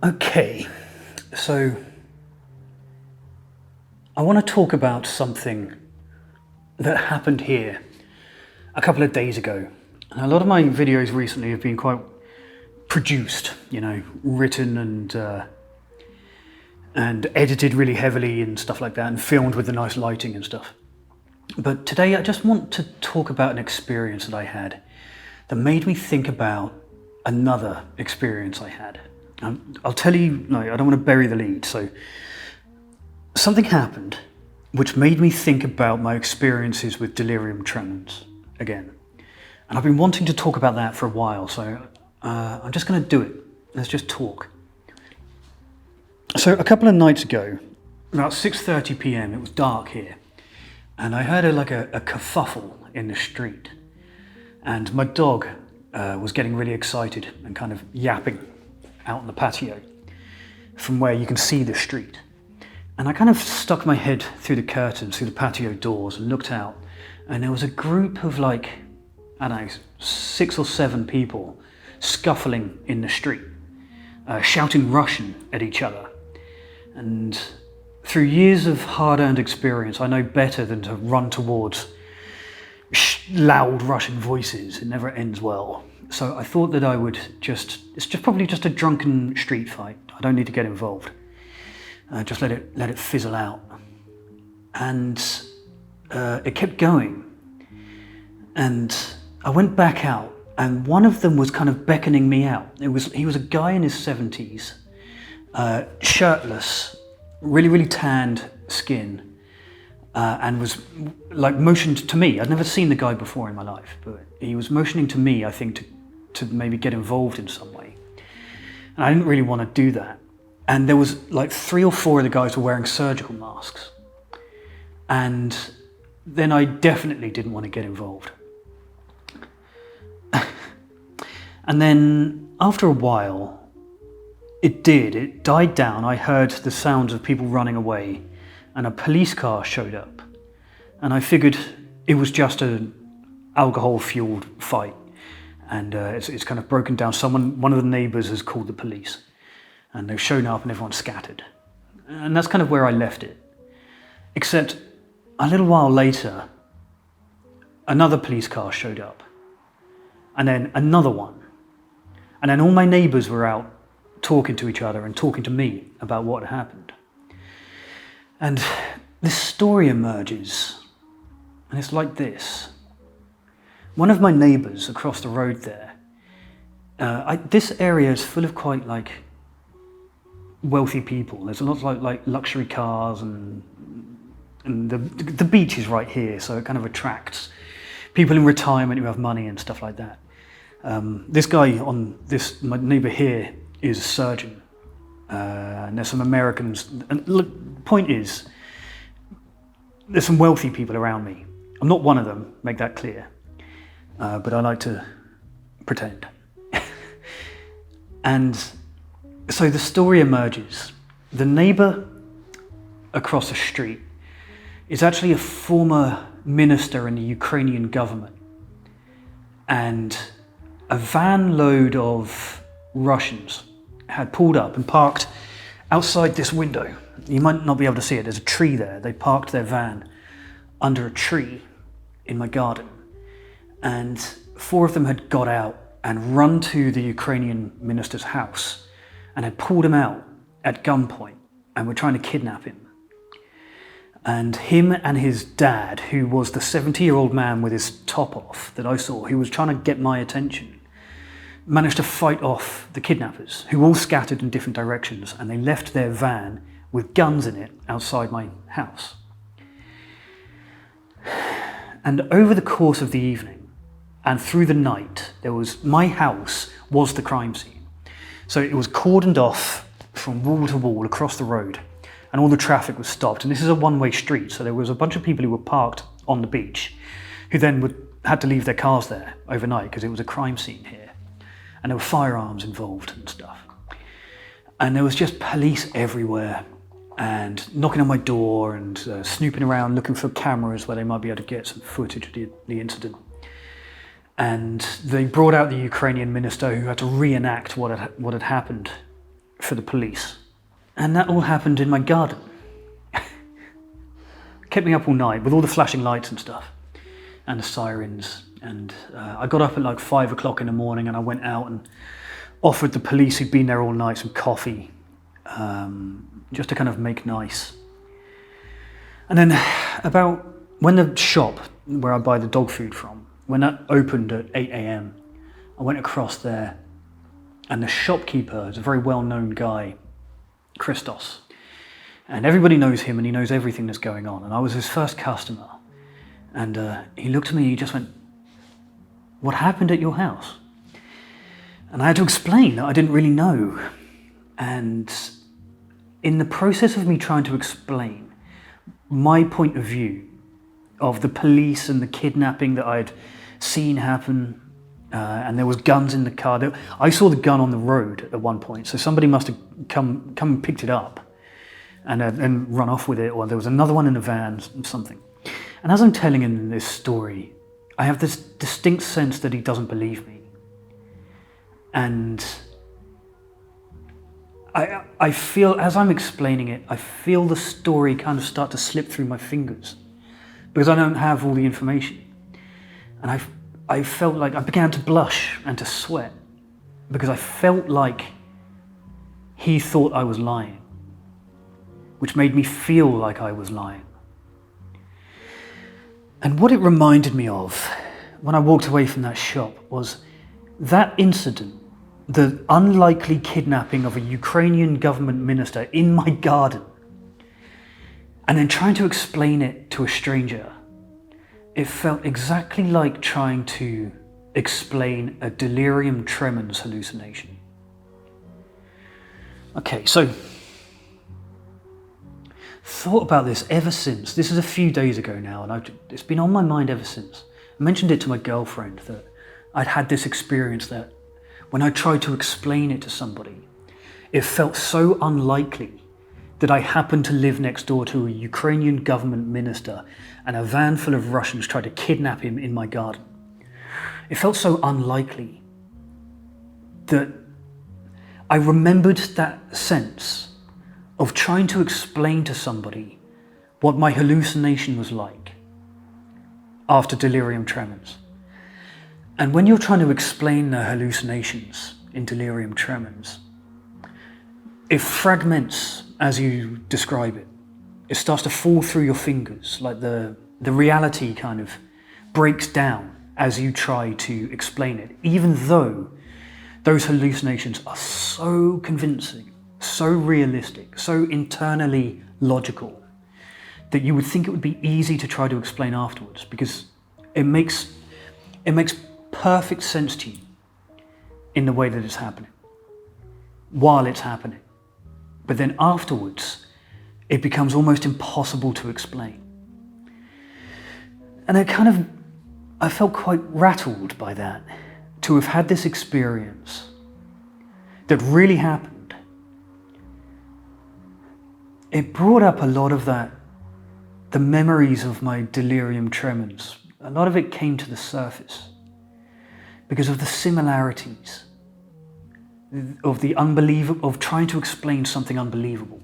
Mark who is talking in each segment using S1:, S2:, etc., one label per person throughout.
S1: Okay, so I want to talk about something that happened here a couple of days ago. And a lot of my videos recently have been quite produced, written and edited really heavily and stuff like that, and filmed with the nice lighting and stuff. But today I just want to talk about an experience that I had that made me think about another experience I had. I'll tell you, I don't want to bury the lead. So something happened which made me think about my experiences with Delirium Tremens again. And I've been wanting to talk about that for a while, so I'm just going to do it. Let's just talk. So a couple of nights ago, about 6:30 p.m, it was dark here, and I heard a kerfuffle in the street. And my dog was getting really excited and kind of yapping out on the patio from where you can see the street. And I kind of stuck my head through the curtains, through the patio doors, and looked out, and there was a group of 6 or 7 people scuffling in the street, shouting Russian at each other. And through years of hard-earned experience, I know better than to run towards loud Russian voices. It never ends well. So I thought that I would it's probably just a drunken street fight. I don't need to get involved. Just let it fizzle out. And it kept going. And I went back out, and one of them was kind of beckoning me out. He was a guy in his 70s, shirtless, really, really tanned skin, and was motioned to me. I'd never seen the guy before in my life, but he was motioning to me, I think, to maybe get involved in some way. And I didn't really want to do that. And there was 3 or 4 of the guys were wearing surgical masks. And then I definitely didn't want to get involved. And then after a while, it died down. I heard the sounds of people running away, and a police car showed up. And I figured it was just an alcohol-fueled fight. And it's kind of broken down. One of the neighbours has called the police, and they've shown up and everyone's scattered. And that's kind of where I left it. Except a little while later, another police car showed up, and then another one. And then all my neighbours were out talking to each other and talking to me about what had happened. And this story emerges, and it's like this. One of my neighbours across the road there, this area is full of quite wealthy people. There's a lot of luxury cars, and the beach is right here, so it kind of attracts people in retirement who have money and stuff like that. This guy my neighbour here is a surgeon, and there's some Americans. And look, point is, there's some wealthy people around me. I'm not one of them, make that clear, but I like to pretend. And so the story emerges. The neighbour across the street is actually a former minister in the Ukrainian government, and a van load of Russians had pulled up and parked outside this window. You might not be able to see it, there's a tree there. They parked their van under a tree in my garden, and 4 of them had got out and run to the Ukrainian minister's house and had pulled him out at gunpoint and were trying to kidnap him. And him and his dad, who was the 70-year-old man with his top off that I saw, who was trying to get my attention, managed to fight off the kidnappers, who all scattered in different directions, and they left their van with guns in it outside my house. And over the course of the evening and through the night, my house was the crime scene. So it was cordoned off from wall to wall across the road, and all the traffic was stopped. And this is a one-way street, so there was a bunch of people who were parked on the beach, who then had to leave their cars there overnight because it was a crime scene here. And there were firearms involved and stuff. And there was just police everywhere, and knocking on my door and snooping around looking for cameras where they might be able to get some footage of the incident. And they brought out the Ukrainian minister, who had to reenact what had happened for the police. And that all happened in my garden. Kept me up all night with all the flashing lights and stuff and the sirens. And I got up at like 5 o'clock in the morning and I went out and offered the police who'd been there all night some coffee, just to kind of make nice. And then about when the shop where I buy the dog food from, when that opened at 8 a.m, I went across there and the shopkeeper is a very well-known guy, Christos. And everybody knows him and he knows everything that's going on. And I was his first customer. And he looked at me and he just went, "What happened at your house?" And I had to explain that I didn't really know. And in the process of me trying to explain my point of view of the police and the kidnapping that I'd seen happen, and there was guns in the car. I saw the gun on the road at one point, so somebody must have come and picked it up and run off with it, or there was another one in a van, something. And as I'm telling him this story, I have this distinct sense that he doesn't believe me. And I feel, as I'm explaining it, I feel the story kind of start to slip through my fingers because I don't have all the information. And I felt like I began to blush and to sweat because I felt like he thought I was lying, which made me feel like I was lying. And what it reminded me of when I walked away from that shop was that incident, the unlikely kidnapping of a Ukrainian government minister in my garden, and then trying to explain it to a stranger. It felt exactly like trying to explain a delirium tremens hallucination. Okay, so thought about this ever since. This is a few days ago now, and it's been on my mind ever since. I mentioned it to my girlfriend that I'd had this experience that when I tried to explain it to somebody, it felt so unlikely that I happened to live next door to a Ukrainian government minister and a van full of Russians tried to kidnap him in my garden. It felt so unlikely that I remembered that sense of trying to explain to somebody what my hallucination was like after delirium tremens. And when you're trying to explain the hallucinations in delirium tremens, it fragments as you describe it. It starts to fall through your fingers, like the reality kind of breaks down as you try to explain it, even though those hallucinations are so convincing, so realistic, so internally logical, that you would think it would be easy to try to explain afterwards, because it makes perfect sense to you in the way that it's happening, while it's happening. But then afterwards, it becomes almost impossible to explain. And I felt quite rattled by that, to have had this experience that really happened. It brought up a lot of the memories of my delirium tremens. A lot of it came to the surface because of the similarities of trying to explain something unbelievable.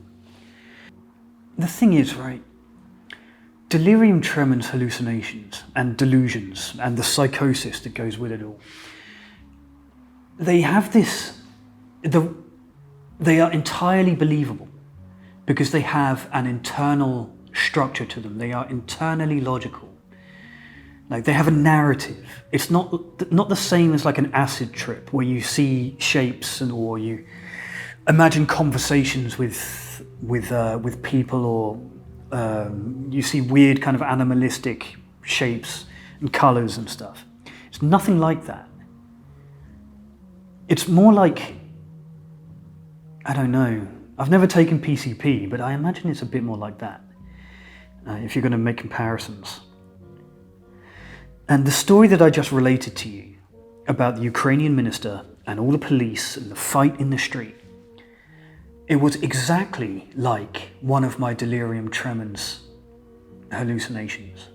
S1: The thing is, right, delirium tremens hallucinations and delusions and the psychosis that goes with it all, they have they are entirely believable because they have an internal structure to them. They are internally logical. Like, they have a narrative. It's not the same as like an acid trip where you see shapes or you imagine conversations with people, or you see weird kind of animalistic shapes and colours and stuff. It's nothing like that. It's more like, I don't know, I've never taken PCP, but I imagine it's a bit more like that, if you're going to make comparisons. And the story that I just related to you about the Ukrainian minister and all the police and the fight in the street, it was exactly like one of my delirium tremens hallucinations.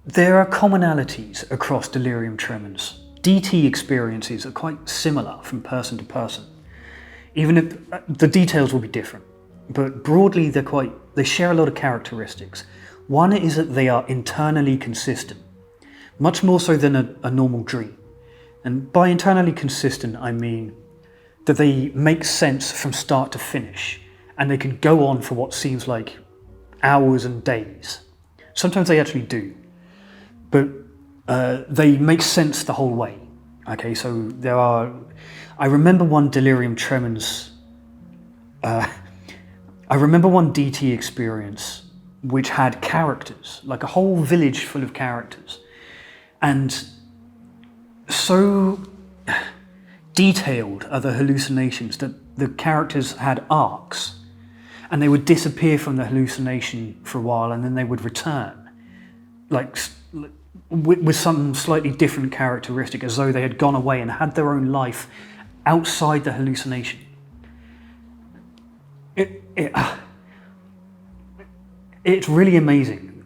S1: There are commonalities across delirium tremens DT experiences are quite similar from person to person, even if the details will be different. But broadly, they share a lot of characteristics. One is that they are internally consistent, much more so than a normal dream. And by internally consistent, I mean that they make sense from start to finish, and they can go on for what seems like hours and days. Sometimes they actually do, but they make sense the whole way. Okay, so I remember one Delirium Tremens, I remember one DT experience which had characters, like a whole village full of characters. And so detailed are the hallucinations that the characters had arcs, and they would disappear from the hallucination for a while and then they would return, like with some slightly different characteristic, as though they had gone away and had their own life outside the hallucination. It's really amazing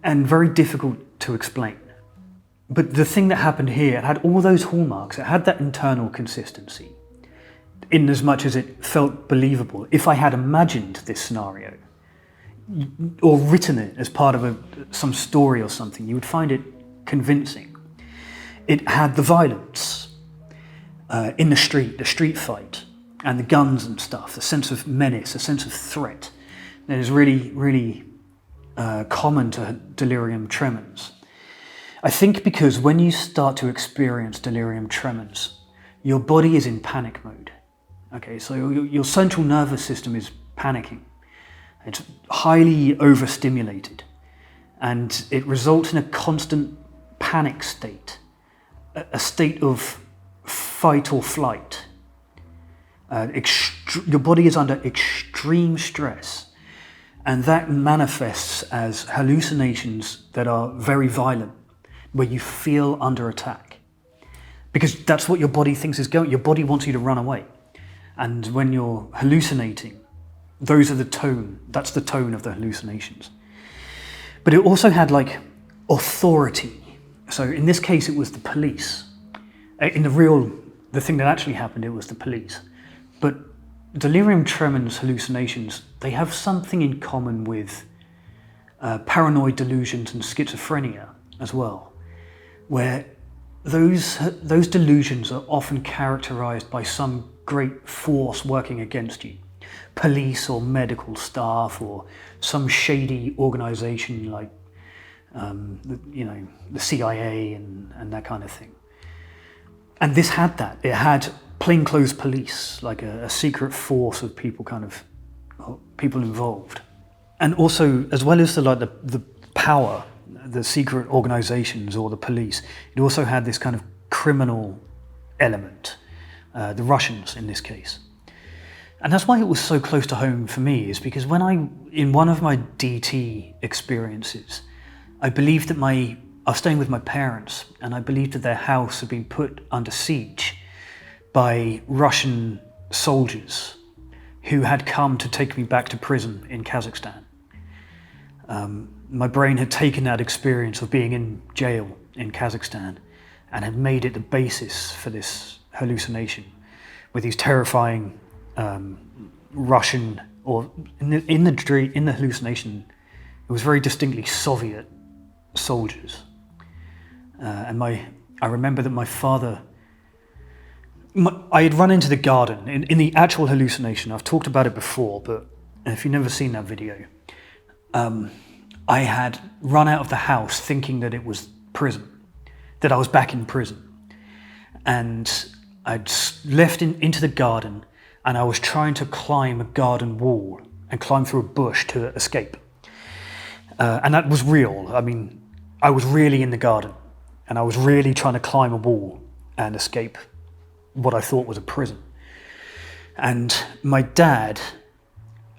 S1: and very difficult to explain. But the thing that happened here, it had all those hallmarks. It had that internal consistency, in as much as it felt believable. If I had imagined this scenario or written it as part of some story or something, you would find it convincing. It had the violence in the street fight, and the guns and stuff, the sense of menace, a sense of threat that is really, really common to delirium tremens. I think because when you start to experience delirium tremens, your body is in panic mode. Okay, so your central nervous system is panicking. It's highly overstimulated, and it results in a constant panic state, a state of fight or flight. Your body is under extreme stress, and that manifests as hallucinations that are very violent, where you feel under attack. Because that's what your body thinks is going. Your body wants you to run away. And when you're hallucinating, that's the tone of the hallucinations. But it also had like authority. So in this case, it was the police. The thing that actually happened, it was the police. But delirium tremens hallucinations, they have something in common with paranoid delusions and schizophrenia as well, where those delusions are often characterized by some great force working against you. Police or medical staff or some shady organization like the CIA and that kind of thing. And this had that. It had plainclothes police, like a secret force of people involved. And also, as well as the power, the secret organizations or the police, it also had this kind of criminal element, the Russians in this case. And that's why it was so close to home for me, is because in one of my DT experiences, I believed that I was staying with my parents, and I believed that their house had been put under siege by Russian soldiers who had come to take me back to prison in Kazakhstan. My brain had taken that experience of being in jail in Kazakhstan and had made it the basis for this hallucination with these terrifying Russian, or in the hallucination, it was very distinctly Soviet soldiers. I remember that my father, I had run into the garden in the actual hallucination. I've talked about it before, but if you've never seen that video, I had run out of the house thinking that it was prison, that I was back in prison. And I'd left into the garden, and I was trying to climb a garden wall and climb through a bush to escape. And that was real. I mean, I was really in the garden, and I was really trying to climb a wall and escape what I thought was a prison. And my dad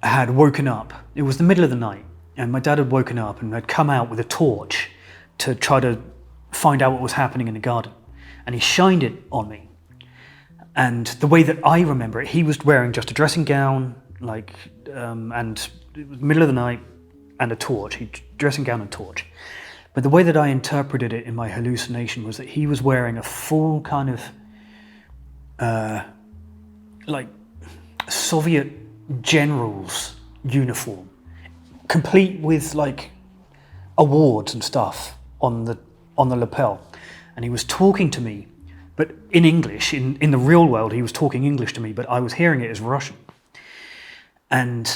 S1: had woken up. It was the middle of the night, and my dad had woken up and had come out with a torch to try to find out what was happening in the garden. And he shined it on me. And the way that I remember it, he was wearing just a dressing gown, and it was the middle of the night, and a torch, dressing gown and torch. But the way that I interpreted it in my hallucination was that he was wearing a full kind of like Soviet general's uniform, complete with like awards and stuff on the lapel. And he was talking to me, but in English. In the real world, he was talking English to me, but I was hearing it as Russian. And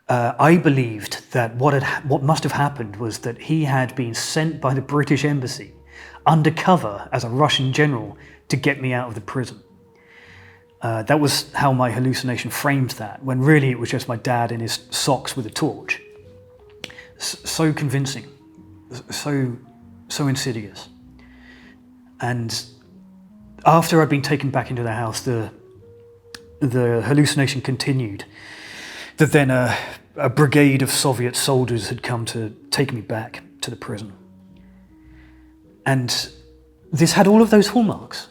S1: I believed that what must have happened was that he had been sent by the British embassy undercover as a Russian general to get me out of the prison. That was how my hallucination framed that, when really it was just my dad in his socks with a torch. So convincing, so insidious. And after I'd been taken back into the house, the hallucination continued. That then a brigade of Soviet soldiers had come to take me back to the prison. And this had all of those hallmarks.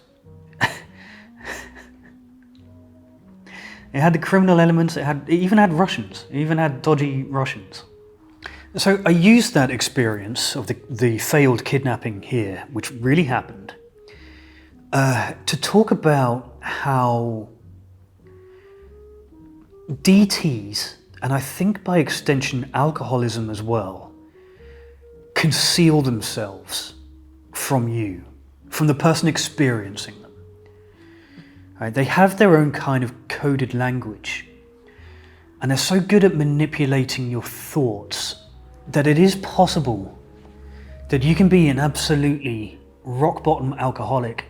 S1: It had the criminal elements, it even had Russians, it even had dodgy Russians. So I used that experience of the failed kidnapping here, which really happened, to talk about how DTs, and I think by extension alcoholism as well, conceal themselves from you, from the person experiencing them. Right? They have their own kind of coded language, and they're so good at manipulating your thoughts that it is possible that you can be an absolutely rock-bottom alcoholic,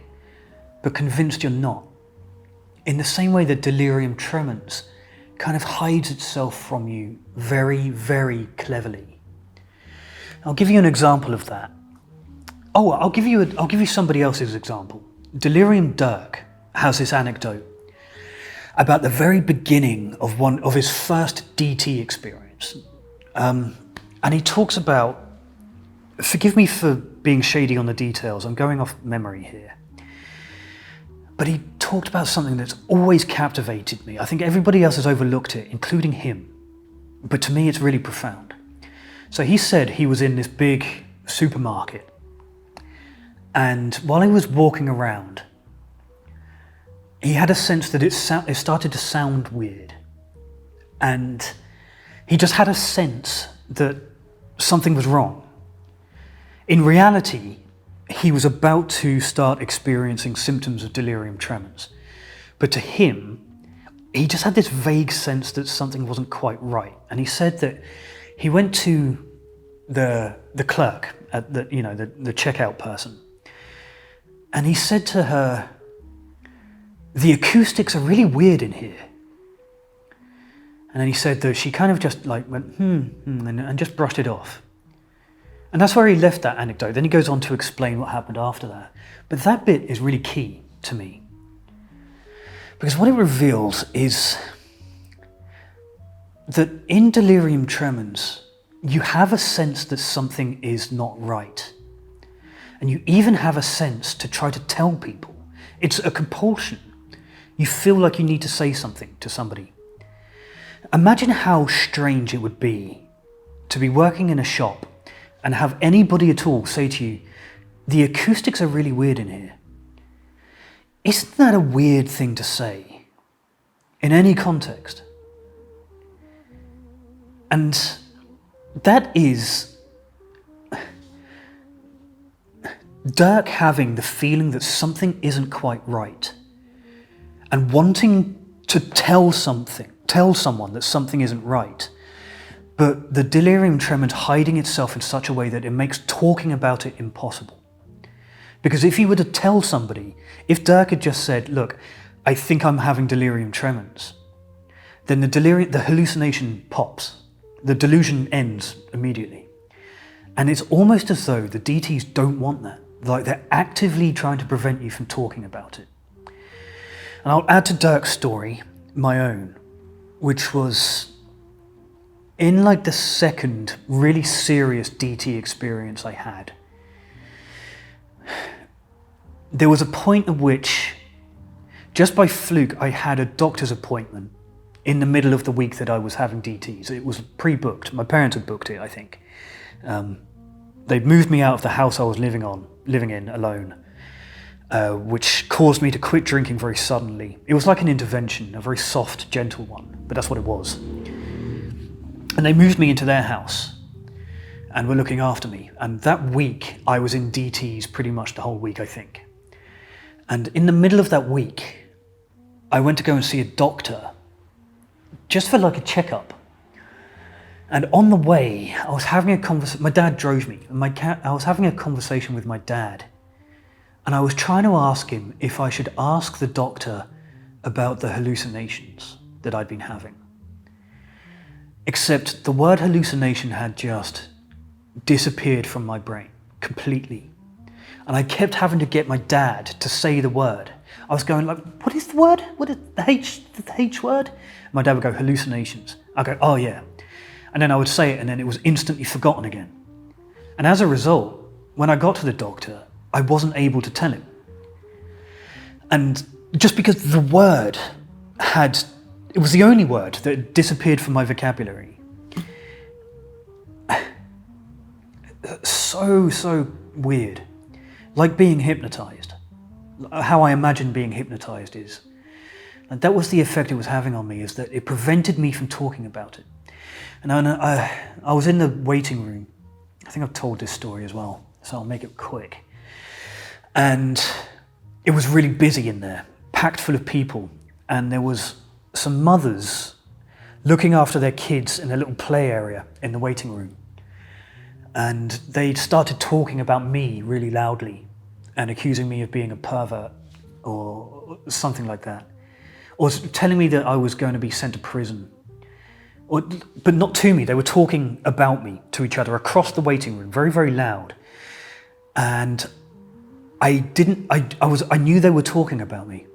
S1: but convinced you're not. In the same way that delirium tremens kind of hides itself from you very, very cleverly. I'll give you an example of that. Oh, I'll give you somebody else's example. Delirium Dirk has this anecdote about the very beginning of one of his first DT experience. And he talks about, forgive me for being shady on the details, I'm going off memory here. But he talked about something that's always captivated me. I think everybody else has overlooked it, including him. But to me, it's really profound. So he said he was in this big supermarket. And while he was walking around, he had a sense that it started to sound weird. And he just had a sense that something was wrong. In reality, he was about to start experiencing symptoms of delirium tremens. But to him, he just had this vague sense that something wasn't quite right. And he said that he went to the clerk, at the checkout person, and he said to her, "The acoustics are really weird in here." And then he said that she kind of just like went, and just brushed it off. And that's where he left that anecdote. Then he goes on to explain what happened after that. But that bit is really key to me. Because what it reveals is that in delirium tremens, you have a sense that something is not right. And you even have a sense to try to tell people. It's a compulsion. You feel like you need to say something to somebody. Imagine how strange it would be to be working in a shop and have anybody at all say to you, "The acoustics are really weird in here." Isn't that a weird thing to say in any context? And that is Dirk having the feeling that something isn't quite right and wanting to tell someone that something isn't right, but the delirium tremens hiding itself in such a way that it makes talking about it impossible. Because if you were to tell somebody, if Dirk had just said, "Look, I think I'm having delirium tremens," then the hallucination pops. The delusion ends immediately. And it's almost as though the DTs don't want that. Like they're actively trying to prevent you from talking about it. And I'll add to Dirk's story my own, which was in like the second really serious DT experience I had. There was a point at which, just by fluke, I had a doctor's appointment in the middle of the week that I was having DTs. It was pre-booked. My parents had booked it, I think. They'd moved me out of the house I was living in alone, which caused me to quit drinking very suddenly. It was like an intervention, a very soft, gentle one, but that's what it was. And they moved me into their house and were looking after me. And that week, I was in DTs pretty much the whole week, I think. And in the middle of that week, I went to go and see a doctor, just for like a checkup. And on the way, I was having a conversation. My dad drove me, and I was having a conversation with my dad. And I was trying to ask him if I should ask the doctor about the hallucinations that I'd been having. Except the word hallucination had just disappeared from my brain completely. And I kept having to get my dad to say the word. I was going like, what is the word? What is the H word? My dad would go, hallucinations. I'd go, oh yeah. And then I would say it, and then it was instantly forgotten again. And as a result, when I got to the doctor, I wasn't able to tell him. And just because the word it was the only word that had disappeared from my vocabulary. So weird. Like being hypnotized. How I imagine being hypnotized is. And that was the effect it was having on me, is that it prevented me from talking about it. And I was in the waiting room. I think I've told this story as well, so I'll make it quick. And it was really busy in there, packed full of people. And there was some mothers looking after their kids in a little play area in the waiting room. And they started talking about me really loudly and accusing me of being a pervert or something like that. Or telling me that I was going to be sent to prison. But not to me, they were talking about me to each other across the waiting room, very, very loud. And I knew they were talking about me.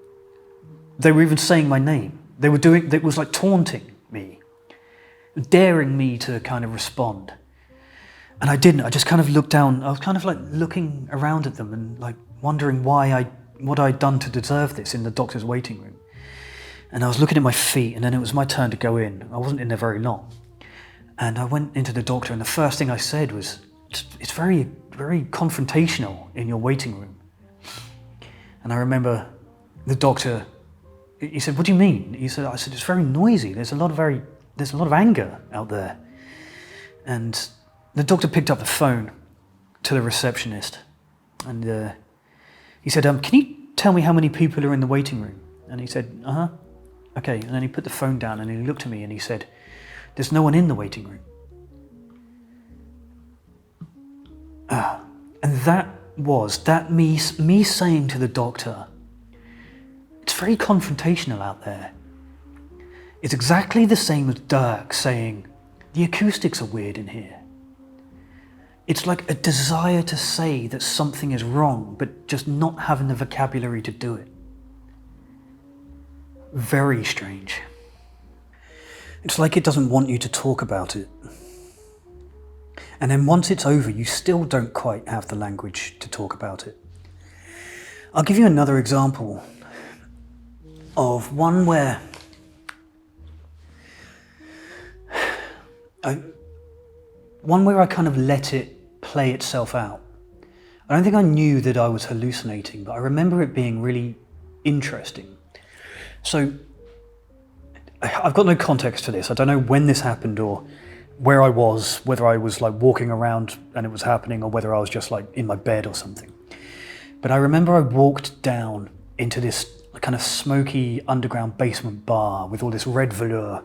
S1: They were even saying my name. It was like taunting me, daring me to kind of respond. And I didn't, I just kind of looked down, I was kind of like looking around at them and like wondering what I'd done to deserve this in the doctor's waiting room. And I was looking at my feet, and then it was my turn to go in. I wasn't in there very long. And I went into the doctor, and the first thing I said was, it's very, very confrontational in your waiting room. And I remember the doctor, he said, what do you mean? I said, it's very noisy. There's a lot of anger out there. And the doctor picked up the phone to the receptionist. And he said, can you tell me how many people are in the waiting room? And he said, uh-huh. Okay, and then he put the phone down and he looked at me and he said, there's no one in the waiting room. And that me saying to the doctor, it's very confrontational out there. It's exactly the same as Dirk saying, the acoustics are weird in here. It's like a desire to say that something is wrong, but just not having the vocabulary to do it. Very strange. It's like it doesn't want you to talk about it. And then once it's over, you still don't quite have the language to talk about it. I'll give you another example of one where I kind of let it play itself out. I don't think I knew that I was hallucinating, but I remember it being really interesting. So, I've got no context for this. I don't know when this happened or where I was, whether I was like walking around and it was happening or whether I was just like in my bed or something. But I remember I walked down into this kind of smoky underground basement bar with all this red velour,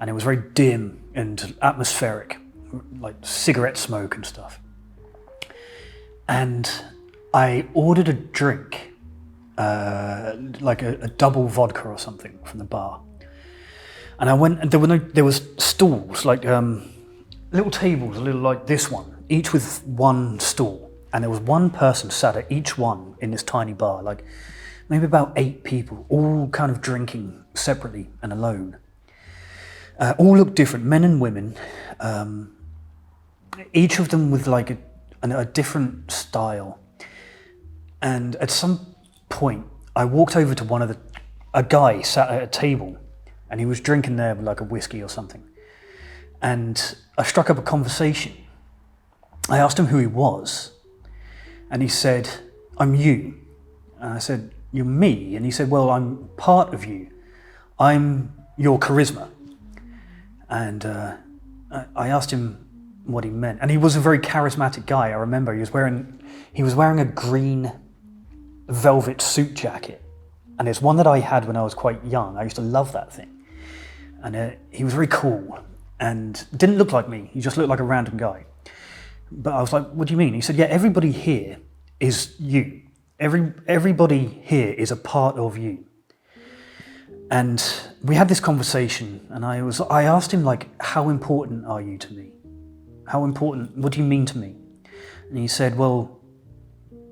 S1: and it was very dim and atmospheric, like cigarette smoke and stuff. And I ordered a drink, like a double vodka or something from the bar. And I went, and there was stools, like little tables, a little like this one, each with one stool. And there was one person sat at each one in this tiny bar, like maybe about 8 people, all kind of drinking separately and alone. All looked different, men and women, each of them with like a different style. And at some point, I walked over to a guy sat at a table, and he was drinking there with like a whiskey or something. And I struck up a conversation. I asked him who he was, and he said, "I'm you." And I said, "You're me?" And he said, "Well, I'm part of you. I'm your charisma." And I asked him what he meant, and he was a very charismatic guy. I remember he was wearing a green velvet suit jacket, and it's one that I had when I was quite young. I used to love that thing, and he was very cool and didn't look like me. He just looked like a random guy. But I was like, "What do you mean?" He said, "Yeah, everybody here is you. Everybody here is a part of you." And we had this conversation, and I asked him, like, "How important are you to me? How important, what do you mean to me?" And he said, "Well,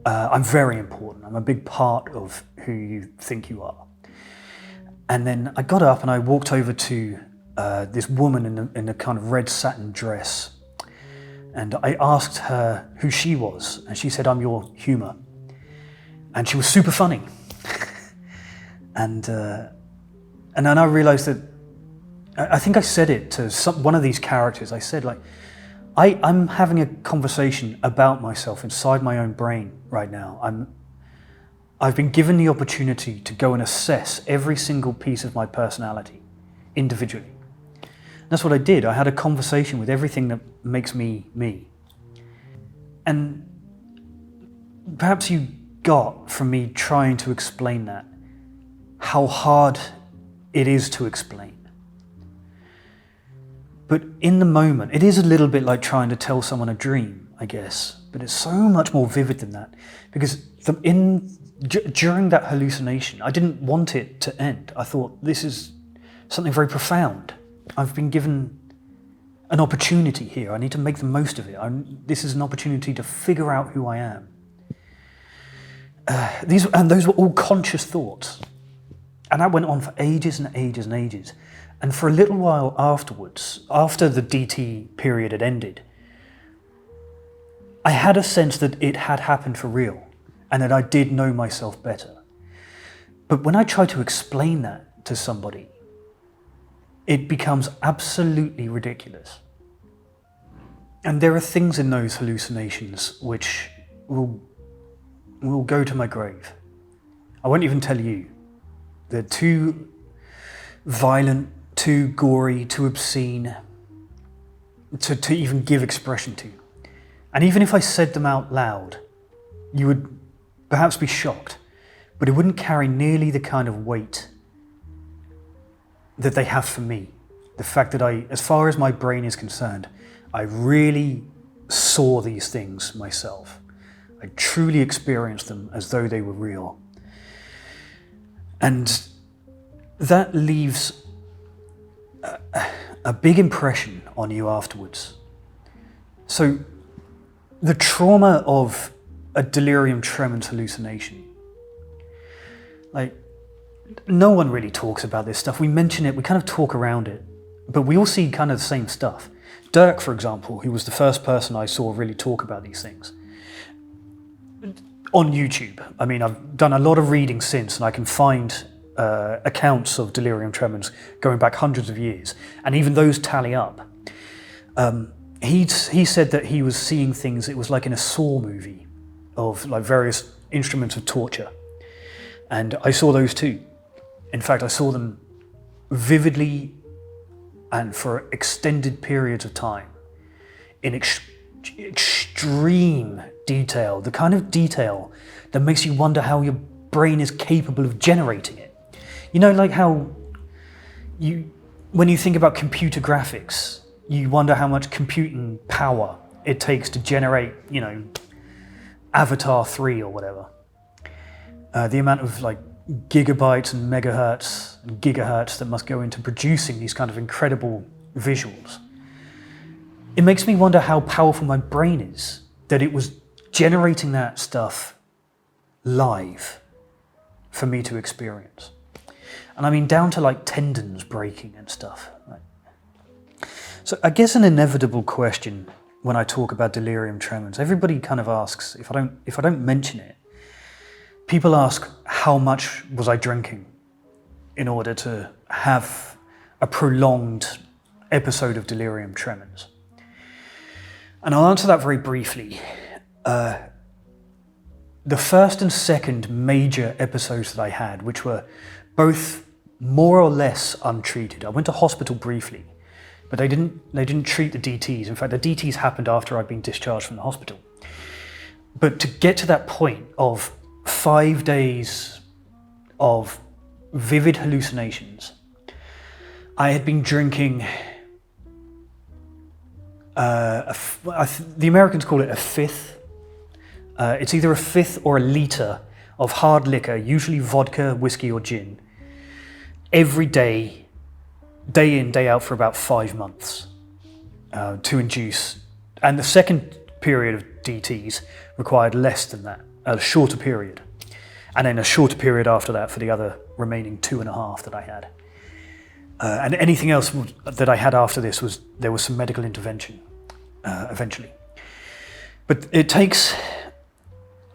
S1: I'm very important. I'm a big part of who you think you are." And then I got up and I walked over to this woman in a kind of red satin dress. And I asked her who she was, and she said, "I'm your humour." And she was super funny. And then I realised that, I think I said it to one of these characters. I said, like, I'm having a conversation about myself inside my own brain right now. I've been given the opportunity to go and assess every single piece of my personality individually. That's what I did. I had a conversation with everything that makes me me. And perhaps you got from me trying to explain that how hard it is to explain. But in the moment, it is a little bit like trying to tell someone a dream, I guess. But it's so much more vivid than that. Because during that hallucination, I didn't want it to end. I thought, this is something very profound. I've been given an opportunity here. I need to make the most of it. This is an opportunity to figure out who I am. Those were all conscious thoughts. And that went on for ages and ages and ages. And for a little while afterwards, after the DT period had ended, I had a sense that it had happened for real and that I did know myself better. But when I try to explain that to somebody, it becomes absolutely ridiculous. And there are things in those hallucinations which will go to my grave. I won't even tell you. They're too violent, too gory, too obscene to even give expression to. And even if I said them out loud, you would perhaps be shocked, but it wouldn't carry nearly the kind of weight that they have for me. The fact that as far as my brain is concerned, I really saw these things myself. I truly experienced them as though they were real. And that leaves a big impression on you afterwards. So the trauma of a delirium tremens hallucination, like, no one really talks about this stuff. We mention it, we kind of talk around it, but we all see kind of the same stuff. Dirk, for example, who was the first person I saw really talk about these things, on YouTube. I mean, I've done a lot of reading since, and I can find accounts of delirium tremens going back hundreds of years, and even those tally up. He said that he was seeing things, it was like in a Saw movie of like various instruments of torture. And I saw those too. In fact, I saw them vividly and for extended periods of time in extreme detail, the kind of detail that makes you wonder how your brain is capable of generating it. You know, like how when you think about computer graphics, you wonder how much computing power it takes to generate, you know, Avatar 3 or whatever. The amount of like gigabytes and megahertz and gigahertz that must go into producing these kind of incredible visuals. It makes me wonder how powerful my brain is, that it was generating that stuff live for me to experience. And I mean, down to like tendons breaking and stuff. So I guess an inevitable question when I talk about delirium tremens, everybody kind of asks, if I don't mention it, people ask, how much was I drinking in order to have a prolonged episode of delirium tremens? And I'll answer that very briefly. The first and second major episodes that I had, which were both more or less untreated. I went to hospital briefly, but they didn't treat the DTs. In fact, the DTs happened after I'd been discharged from the hospital. But to get to that point of 5 days of vivid hallucinations, I had been drinking, the Americans call it a fifth. It's either a fifth or a litre of hard liquor, usually vodka, whiskey or gin, every day, day in, day out for about 5 months to induce. And the second period of DTs required less than that, a shorter period. And then a shorter period after that for the other remaining 2.5 that I had. And anything else that I had after this there was some medical intervention eventually. But it takes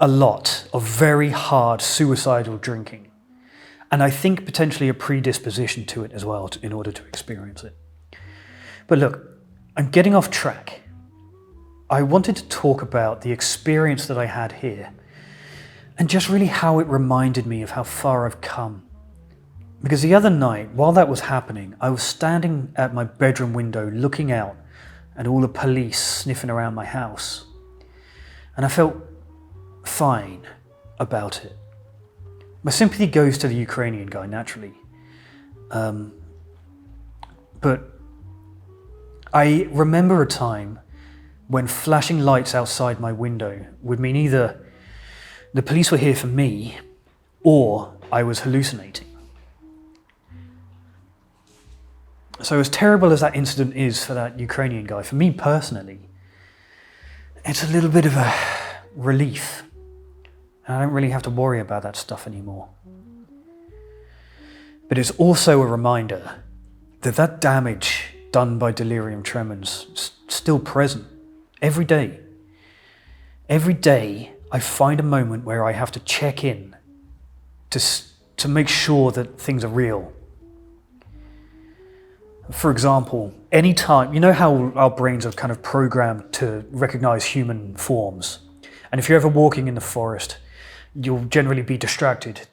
S1: a lot of very hard suicidal drinking. And I think potentially a predisposition to it as well in order to experience it. But look, I'm getting off track. I wanted to talk about the experience that I had here and just really how it reminded me of how far I've come. Because the other night, while that was happening, I was standing at my bedroom window looking out at all the police sniffing around my house. And I felt fine about it. My sympathy goes to the Ukrainian guy, naturally. But I remember a time when flashing lights outside my window would mean either the police were here for me or I was hallucinating. So as terrible as that incident is for that Ukrainian guy, for me personally, it's a little bit of a relief. And I don't really have to worry about that stuff anymore. But it's also a reminder that that damage done by Delirium Tremens is still present every day. Every day I find a moment where I have to check in to make sure that things are real. For example, anytime, you know how our brains are kind of programmed to recognize human forms. And if you're ever walking in the forest, you'll generally be distracted.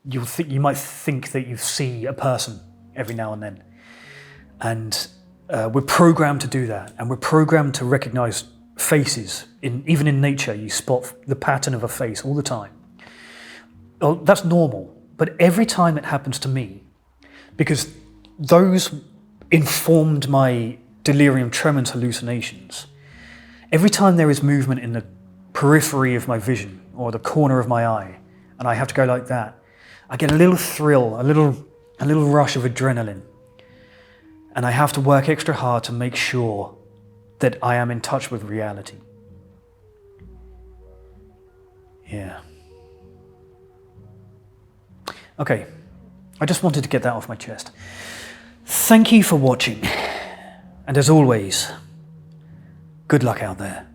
S1: You might think that you see a person every now and then. And we're programmed to do that. And we're programmed to recognize faces. Even in nature, you spot the pattern of a face all the time. Well, that's normal. But every time it happens to me, because those informed my delirium tremens hallucinations, every time there is movement in the periphery of my vision or the corner of my eye, and I have to go like that, I get a little thrill, a little rush of adrenaline. And I have to work extra hard to make sure that I am in touch with reality. Yeah. Okay, I just wanted to get that off my chest. Thank you for watching. And as always, good luck out there.